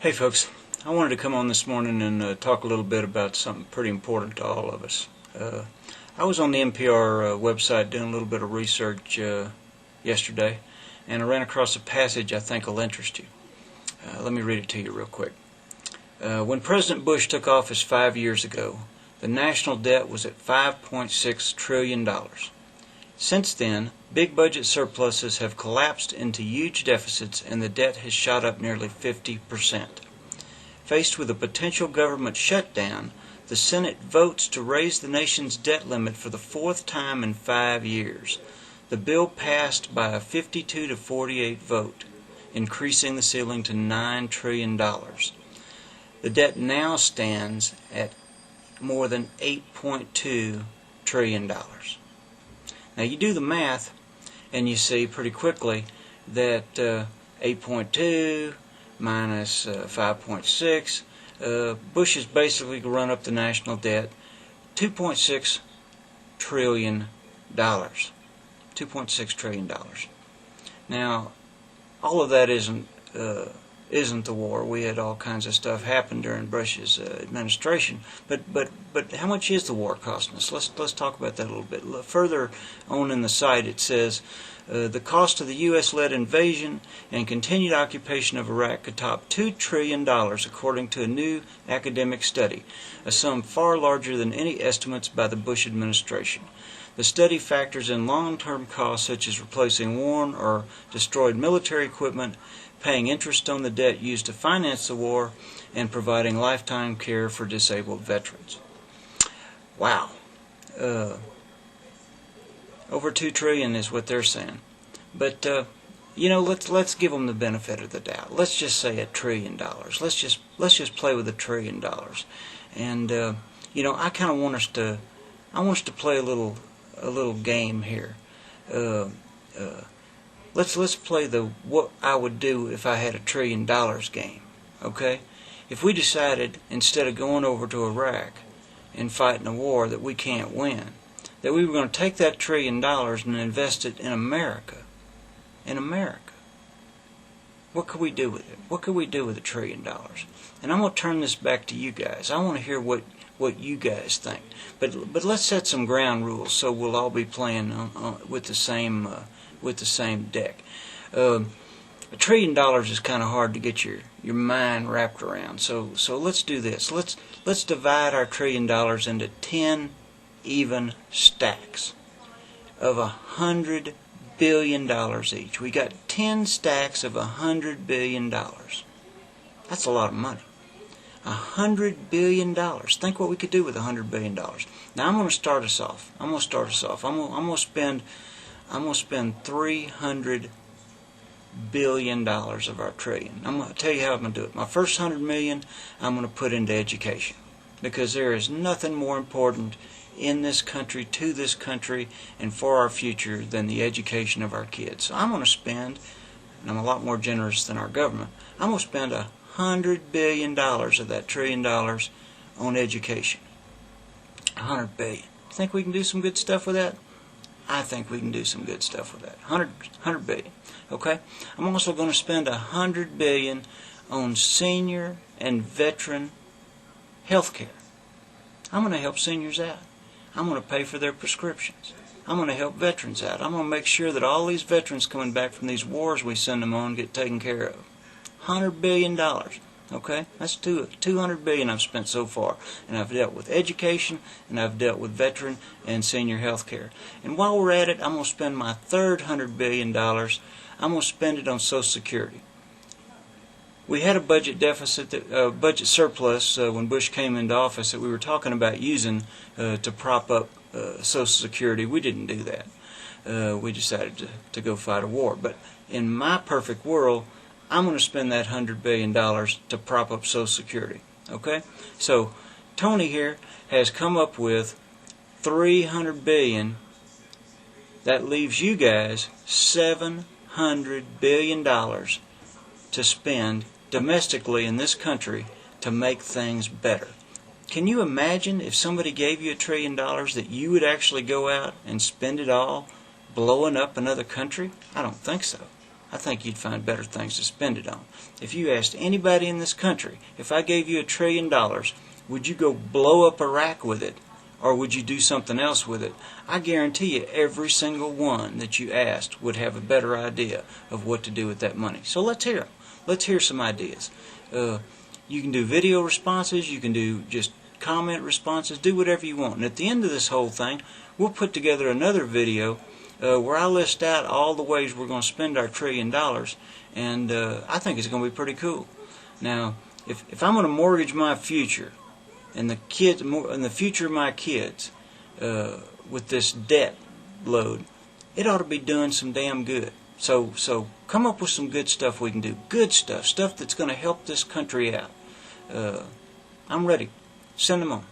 Hey folks, I wanted to come on this morning and talk a little bit about something pretty important to all of us. I was on the NPR website doing a little bit of research yesterday, and I ran across a passage I think will interest you. Let me read it to you real quick. When President Bush took office 5 years ago, the national debt was at $5.6 trillion. Since then, big budget surpluses have collapsed into huge deficits and the debt has shot up nearly 50%. Faced with a potential government shutdown, the Senate votes to raise the nation's debt limit for the fourth time in 5 years. The bill passed by a 52 to 48 vote, increasing the ceiling to $9 trillion. The debt now stands at more than $8.2 trillion. Now you do the math and you see pretty quickly that 8.2 minus 5.6, Bush has basically run up the national debt $2.6 trillion. $2.6 trillion. Now, all of that isn't the war. We had all kinds of stuff happen during Bush's administration. But how much is the war costing us? Let's talk about that a little bit. Further on in the site, it says the cost of the U.S.-led invasion and continued occupation of Iraq could top $2 trillion, according to a new academic study, a sum far larger than any estimates by the Bush administration. The study factors in long-term costs such as replacing worn or destroyed military equipment, paying interest on the debt used to finance the war, and providing lifetime care for disabled veterans. Wow. Over $2 trillion is what they're saying. But, let's give them the benefit of the doubt. Let's just say $1 trillion. Let's just play with $1 trillion. And, I kind of want us to play a little game here. Let's play the what I would do if I had $1 trillion game, okay? If we decided, instead of going over to Iraq and fighting a war that we can't win, that we were going to take that $1 trillion and invest it in America. In America. What could we do with it? What could we do with $1 trillion? And I'm going to turn this back to you guys. I want to hear what you guys think. But let's set some ground rules so we'll all be playing with the same deck. $1 trillion is kind of hard to get your mind wrapped around. So let's do this. Let's divide our $1 trillion into 10 even stacks of $100 billion each. We got 10 stacks of $100 billion. That's a lot of money. $100 billion. Think what we could do with $100 billion. Now I'm going to start us off. I'm going to spend $300 billion of our trillion. I'm going to tell you how I'm going to do it. My first $100 million I'm going to put into education, because there is nothing more important in this country, to this country, and for our future than the education of our kids. So I'm going to spend, and I'm a lot more generous than our government, I'm going to spend $100 billion of that $1 trillion on education. $100 billion. Think we can do some good stuff with that? I think we can do some good stuff with that. $100 billion. Okay? I'm also going to spend $100 billion on senior and veteran health care. I'm going to help seniors out. I'm going to pay for their prescriptions. I'm going to help veterans out. I'm going to make sure that all these veterans coming back from these wars we send them on get taken care of. $100 billion. Okay? That's $200 billion I've spent so far. And I've dealt with education, and I've dealt with veteran and senior health care. And while we're at it, I'm going to spend my third $100 billion. I'm going to spend it on Social Security. We had a budget deficit, budget surplus when Bush came into office that we were talking about using to prop up Social Security. We didn't do that. We decided to go fight a war. But in my perfect world, I'm going to spend that $100 billion to prop up Social Security. Okay? So Tony here has come up with $300 billion. That leaves you guys $700 billion to spend domestically in this country to make things better. Can you imagine if somebody gave you $1 trillion that you would actually go out and spend it all blowing up another country? I don't think so. I think you'd find better things to spend it on. If you asked anybody in this country, if I gave you $1 trillion, would you go blow up Iraq with it? Or would you do something else with it? I guarantee you every single one that you asked would have a better idea of what to do with that money. So let's hear them. Let's hear some ideas. You can do video responses. You can do just comment responses. Do whatever you want. And at the end of this whole thing, we'll put together another video where I list out all the ways we're going to spend our $1 trillion. And I think it's going to be pretty cool. Now, if I'm going to mortgage my future, and the kids, and the future of my kids, with this debt load, it ought to be doing some damn good. So come up with some good stuff we can do. Good stuff that's going to help this country out. I'm ready. Send them on.